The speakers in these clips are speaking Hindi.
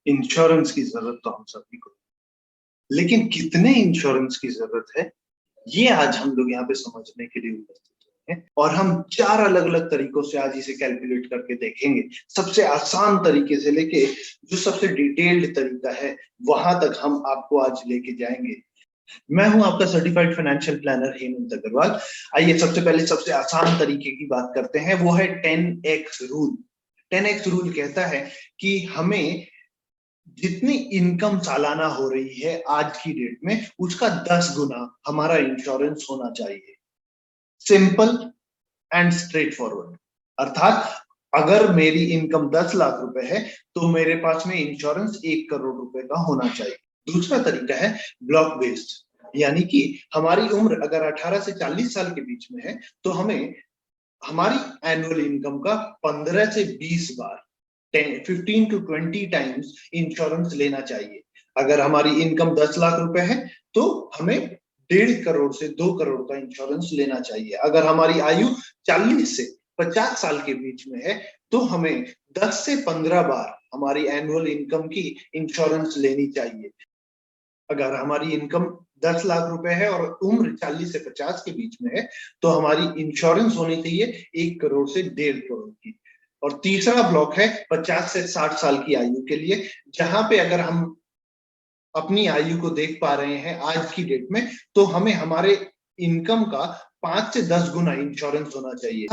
इंश्योरेंस की जरूरत तो हम सभी को, लेकिन कितने इंश्योरेंस की जरूरत है ये आज हम लोग यहाँ पे समझने के लिए उपस्थित हैं और हम 4 अलग अलग तरीकों से आज इसे कैलकुलेट करके देखेंगे। सबसे आसान तरीके से लेके जो सबसे डिटेल्ड तरीका है वहां तक हम आपको आज लेके जाएंगे। मैं हूं आपका certified financial planner Hemant Agarwal. आइए सबसे पहले सबसे आसान तरीके की बात करते हैं, वो है 10x रूल। 10x रूल कहता है कि हमें जितनी इनकम सालाना हो रही है आज की डेट में उसका 10 गुना हमारा इंश्योरेंस होना चाहिए। Simple and straight forward. अर्थात अगर मेरी इनकम 10 लाख रुपए है तो मेरे पास में इंश्योरेंस 1 करोड़ रुपए का होना चाहिए। दूसरा तरीका है ब्लॉक बेस्ड, यानी कि हमारी उम्र अगर 18 से 40 साल के बीच में है तो हमें हमारी एनुअल इनकम का 15 से 20 बार 15 to 20 टाइम्स इंश्योरेंस लेना चाहिए। अगर हमारी इनकम 10 लाख रुपए है तो हमें 1.5 करोड़ से 2 करोड़ का इंश्योरेंस लेना चाहिए। अगर हमारी आयु 40 से 50 साल के बीच में है तो हमें 10 से 15 बार हमारी एनुअल इनकम की इंश्योरेंस लेनी चाहिए। अगर हमारी इनकम 10 लाख रुपए है और उम्र 40 से 50 के बीच में है तो हमारी इंश्योरेंस होनी चाहिए 1 करोड़ से 1.5 करोड़ की। और तीसरा ब्लॉक है 50 से 60 साल की आयु के लिए, जहां पे अगर हम अपनी आयु को देख पा रहे हैं आज की डेट में तो हमें हमारे इनकम का 5 से 10 गुना इंश्योरेंस होना चाहिए।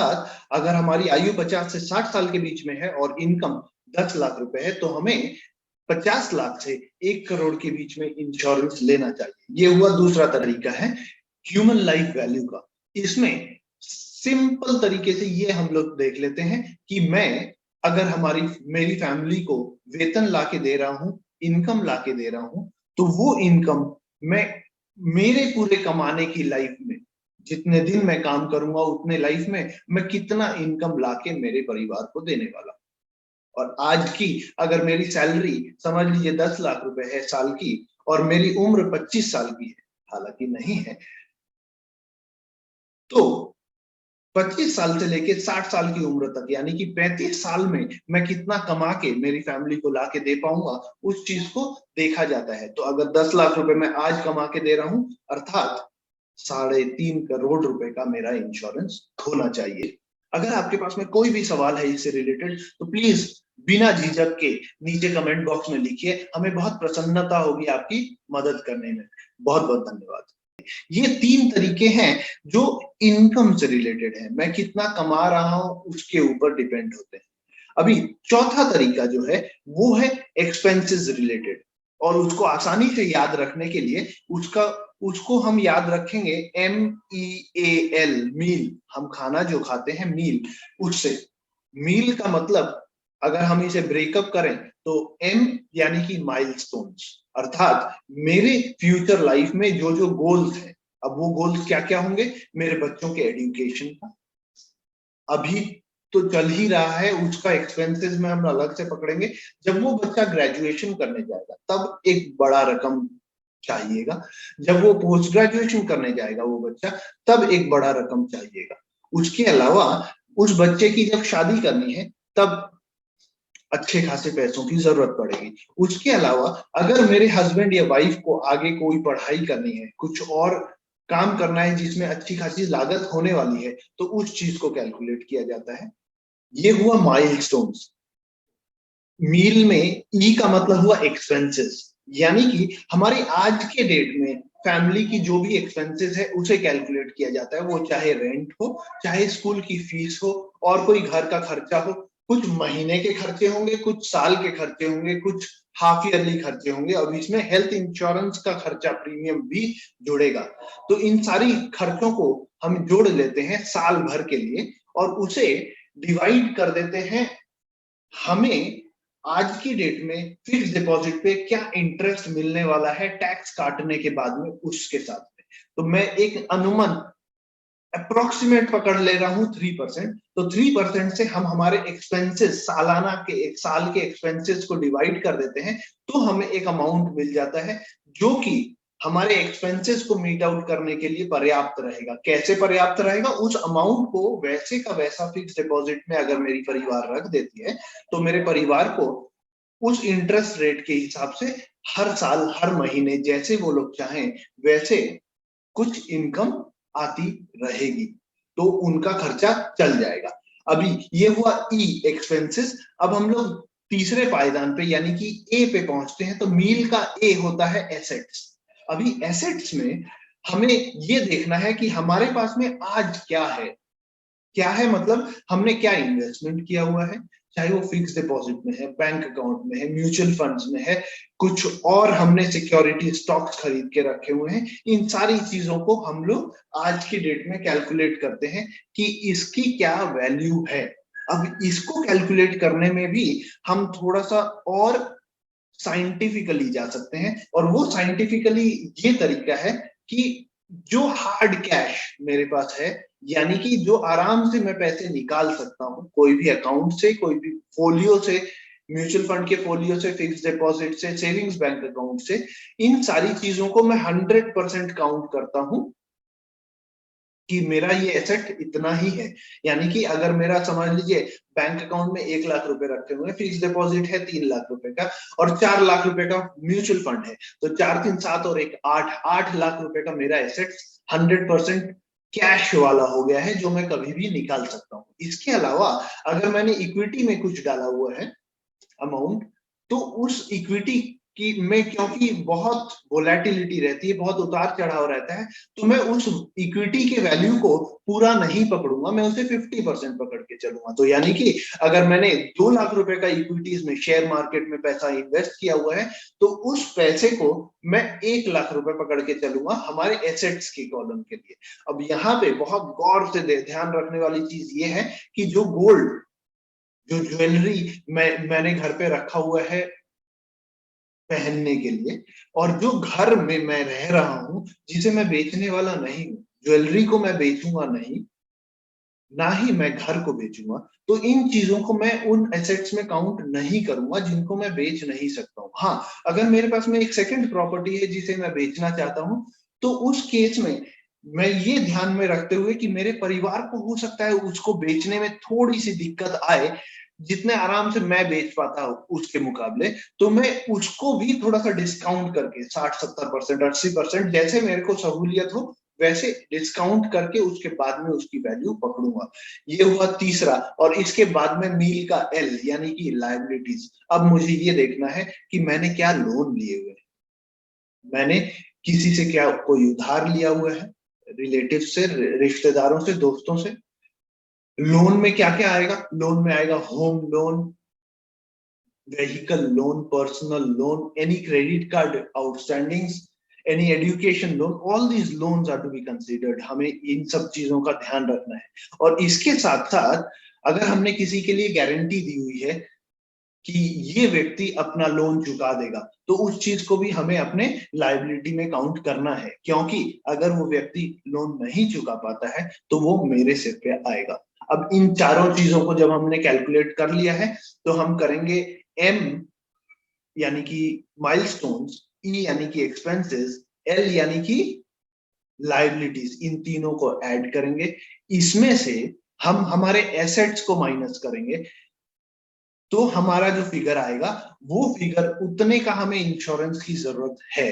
अगर हमारी आयु 50 से 60 साल के बीच में है और इनकम 10 लाख रुपए है तो हमें 50 लाख से 1 करोड़ के बीच में इंश्योरेंस लेना चाहिए। ये हुआ दूसरा तरीका है ह्यूमन लाइफ वैल्यू का। इसमें सिंपल तरीके से ये हम लोग देख लेते हैं कि मैं अगर मेरी फैमिली को वेतन लाके दे रहा हूं, इनकम लाके दे रहा हूं, तो वो इनकम मैं मेरे पूरे कमाने की लाइफ में जितने दिन मैं काम करूंगा उतने लाइफ में मैं कितना इनकम लाके मेरे परिवार को देने वाला। और आज की अगर मेरी सैलरी समझ लीजिए 10 लाख रुपए है साल की और मेरी उम्र 25 साल की है, हालांकि नहीं है, तो 25 साल से लेके 60 साल की उम्र तक यानी कि 35 साल में मैं कितना कमा के मेरी फैमिली को लाके दे पाऊंगा उस चीज को देखा जाता है। तो अगर 10 लाख रुपए मैं आज कमा के दे रहा हूं अर्थात 3.5 करोड़ रुपए का मेरा इंश्योरेंस होना चाहिए। अगर आपके पास में कोई भी सवाल है इससे रिलेटेड तो प्लीज बिना झिझक के नीचे कमेंट बॉक्स में लिखिए, हमें बहुत प्रसन्नता होगी आपकी मदद करने में। बहुत बहुत धन्यवाद। ये 3 तरीके हैं जो इनकम से रिलेटेड है, मैं कितना कमा रहा हूं उसके ऊपर डिपेंड होते हैं। अभी चौथा तरीका जो है वो है एक्सपेंसेस रिलेटेड, और उसको आसानी से याद रखने के लिए उसको हम याद रखेंगे MEAL, मील। हम खाना जो खाते हैं मील, उससे मील का मतलब अगर हम इसे ब्रेकअप करें तो M यानी कि माइलस्टोन्स, अर्थात मेरे फ्यूचर लाइफ में जो जो गोल्स हैं। अब वो गोल्स क्या क्या होंगे? मेरे बच्चों के एजुकेशन का अभी तो चल ही रहा है, उसका एक्सपेंसेस में हम अलग से पकड़ेंगे। जब वो बच्चा ग्रेजुएशन करने जाएगा तब एक बड़ा रकम चाहिएगा, जब वो पोस्ट ग्रेजुएशन करने जाएगा वो बच्चा तब एक बड़ा रकम चाहिएगा। उसके अलावा उस बच्चे की जब शादी करनी है तब अच्छे खासे पैसों की जरूरत पड़ेगी। उसके अलावा अगर मेरे हस्बैंड या वाइफ को आगे कोई पढ़ाई करनी है, कुछ और काम करना है जिसमें अच्छी खासी लागत होने वाली है, तो उस चीज को कैलकुलेट किया जाता है। ये हुआ माइलस्टोन्स। मील में ई का मतलब हुआ एक्सपेंसेस, यानी कि हमारे आज के डेट में फैमिली की जो भी एक्सपेंसेस है उसे कैलकुलेट किया जाता है। वो चाहे रेंट हो, चाहे स्कूल की फीस हो और कोई घर का खर्चा हो। कुछ महीने के खर्चे होंगे, कुछ साल के खर्चे होंगे, कुछ हाफ ईयरली खर्चे होंगे और इसमें हेल्थ इंश्योरेंस का खर्चा प्रीमियम भी जुड़ेगा। तो इन सारी खर्चों को हम जोड़ लेते हैं साल भर के लिए और उसे डिवाइड कर देते हैं हमें आज की डेट में फिक्स डिपॉजिट पे क्या इंटरेस्ट मिलने वाला है टैक्स काटने के बाद में उसके साथ में। तो मैं एक अनुमान अप्रोक्सीमेट पकड़ ले रहा हूं 3%। तो 3% से हम हमारे एक्सपेंसेस सालाना के एक साल के एक्सपेंसेस को डिवाइड कर देते हैं तो हमें एक अमाउंट मिल जाता है जो कि हमारे एक्सपेंसेस को मीट आउट करने के लिए पर्याप्त रहेगा। कैसे पर्याप्त रहेगा? उस अमाउंट को वैसे का वैसा फिक्स डिपॉजिट में अगर मेरी परिवार रख देती है तो मेरे परिवार को उस इंटरेस्ट रेट के हिसाब से हर साल हर महीने जैसे वो लोग चाहें वैसे कुछ इनकम आती रहेगी, तो उनका खर्चा चल जाएगा। अभी ये हुआ ई एक्सपेंसेस। अब हम लोग तीसरे पायदान पे यानी कि ए पे पहुंचते हैं। तो मील का ए होता है एसेट्स। अभी एसेट्स में हमें ये देखना है कि हमारे पास में आज क्या है। क्या है मतलब हमने क्या इन्वेस्टमेंट किया हुआ है, चाहे वो फिक्स डिपॉजिट में है, बैंक अकाउंट में है, म्यूचुअल फंड्स में है, कुछ और हमने सिक्योरिटी स्टॉक्स खरीद के रखे हुए हैं। इन सारी चीजों को हम लोग आज की डेट में कैलकुलेट करते हैं कि इसकी क्या वैल्यू है। अब इसको कैलकुलेट करने में भी हम थोड़ा सा और साइंटिफिकली जा सकते हैं, और वो साइंटिफिकली ये तरीका है कि जो हार्ड कैश मेरे पास है, यानी कि जो आराम से मैं पैसे निकाल सकता हूं कोई भी अकाउंट से, कोई भी फोलियो से, म्यूचुअल फंड के फोलियो से, फिक्स डिपॉजिट से, सेविंग्स बैंक अकाउंट से, इन सारी चीजों को मैं 100% काउंट करता हूं कि मेरा ये एसेट इतना ही है। यानी कि अगर मेरा समझ लीजिए बैंक अकाउंट में 1 लाख रुपए रखे हुए हैं, फिक्स डिपॉजिट है 3 लाख रुपए का, और 4 लाख रुपए का म्यूचुअल फंड है, तो 4 3 7 और 1 8, 8 लाख रुपए का मेरा एसेट 100% कैश वाला हो गया है, जो मैं कभी भी निकाल सकता हूँ। इसके अलावा अगर मैंने इक्विटी में कुछ डाला हुआ है अमाउंट, तो उस इक्विटी की में क्योंकि बहुत वोलेटिलिटी रहती है, बहुत उतार चढ़ाव रहता है, तो मैं उस इक्विटी के वैल्यू को पूरा नहीं पकड़ूंगा, मैं उसे 50% पकड़ के चलूंगा। तो यानी कि अगर मैंने 2 लाख रुपए का इक्विटीज में, शेयर मार्केट में पैसा इन्वेस्ट किया हुआ है, तो उस पैसे को मैं 1 लाख रुपए पकड़ के चलूंगा हमारे एसेट्स की कॉलम के लिए। अब यहाँ पे बहुत गौर से ध्यान रखने वाली चीज ये है कि जो गोल्ड, जो ज्वेलरी मैंने घर पे रखा हुआ है पहनने के लिए, और जो घर में मैं रह रहा हूं जिसे मैं बेचने वाला नहीं हूं, ज्वेलरी को मैं बेचूंगा नहीं, ना ही मैं घर को बेचूंगा, तो इन चीजों को मैं उन एसेट्स में काउंट नहीं करूंगा जिनको मैं बेच नहीं सकता हूँ। हाँ, अगर मेरे पास में एक सेकंड प्रॉपर्टी है जिसे मैं बेचना चाहता हूँ, तो उस केस में मैं ये ध्यान में रखते हुए कि मेरे परिवार को हो सकता है उसको बेचने में थोड़ी सी दिक्कत आए, जितने आराम से मैं बेच पाता हूँ उसके मुकाबले, तो मैं उसको भी थोड़ा सा डिस्काउंट करके 60 70% 80% जैसे मेरे को सहूलियत हो वैसे डिस्काउंट करके उसके बाद में उसकी वैल्यू पकड़ूंगा। ये हुआ तीसरा। और इसके बाद में मील का एल यानी कि लायबिलिटीज। अब मुझे ये देखना है कि मैंने क्या लोन लिए हुए, मैंने किसी से क्या कोई उधार लिया हुआ है, रिलेटिव से, रिश्तेदारों से, दोस्तों से। लोन में क्या क्या आएगा, लोन में आएगा home loan, vehicle loan, personal loan, any credit card outstandings, any education loan, all these loans are to be considered। हमें इन सब चीजों का ध्यान रखना है। और इसके साथ साथ अगर हमने किसी के लिए गारंटी दी हुई है कि ये व्यक्ति अपना लोन चुका देगा, तो उस चीज को भी हमें अपने लायबिलिटी में काउंट करना है, क्योंकि अगर वो व्यक्ति लोन नहीं चुका पाता है तो वो मेरे सिर पे आएगा। अब इन चारों चीजों को जब हमने कैलकुलेट कर लिया है, तो हम करेंगे एम यानी कि माइलस्टोन्स, ई यानी कि एक्सपेंसेस, एल यानी कि लायबिलिटीज, इन तीनों को ऐड करेंगे। इसमें से हम हमारे एसेट्स को माइनस करेंगे, तो हमारा जो फिगर आएगा वो फिगर उतने का हमें इंश्योरेंस की जरूरत है।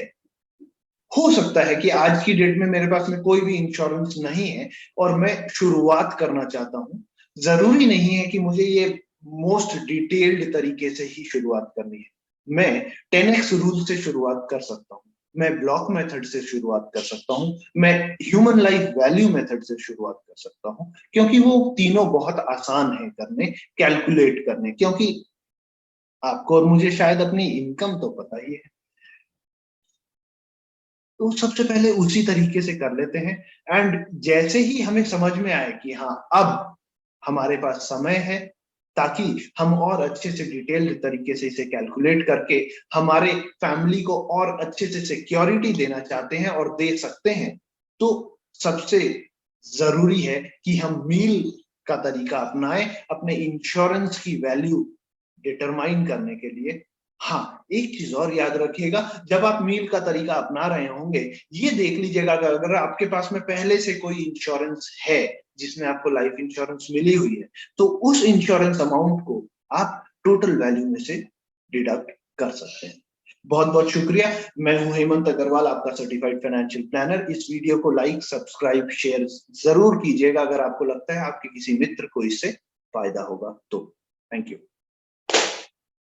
हो सकता है कि आज की डेट में मेरे पास में कोई भी इंश्योरेंस नहीं है और मैं शुरुआत करना चाहता हूं। जरूरी नहीं है कि मुझे ये मोस्ट डिटेल्ड तरीके से ही शुरुआत करनी है। मैं 10x रूल से शुरुआत कर सकता हूँ, मैं ब्लॉक मेथड से शुरुआत कर सकता हूँ, मैं ह्यूमन लाइफ वैल्यू मेथड से शुरुआत कर सकता हूँ, क्योंकि वो तीनों बहुत आसान है करने, कैलकुलेट करने। क्योंकि आपको और मुझे शायद अपनी इनकम तो पता ही है, तो सबसे पहले उसी तरीके से कर लेते हैं। एंड जैसे ही हमें समझ में आए कि हाँ अब हमारे पास समय है, ताकि हम और अच्छे से डिटेल्ड तरीके से इसे कैलकुलेट करके हमारे फैमिली को और अच्छे से सिक्योरिटी देना चाहते हैं और दे सकते हैं, तो सबसे जरूरी है कि हम मील का तरीका अपनाएं अपने इंश्योरेंस की वैल्यू डिटरमाइन करने के लिए। हाँ, एक चीज और याद रखिएगा, जब आप मील का तरीका अपना रहे होंगे, ये देख लीजिएगा अगर आपके पास में पहले से कोई इंश्योरेंस है जिसमें आपको लाइफ इंश्योरेंस मिली हुई है, तो उस इंश्योरेंस अमाउंट को आप टोटल वैल्यू में से डिडक्ट कर सकते हैं। बहुत बहुत शुक्रिया। मैं हूं हेमंत अग्रवाल, आपका सर्टिफाइड फाइनेंशियल प्लानर। इस वीडियो को लाइक, सब्सक्राइब, शेयर जरूर कीजिएगा अगर आपको लगता है आपके किसी मित्र को इससे फायदा होगा तो। Thank you.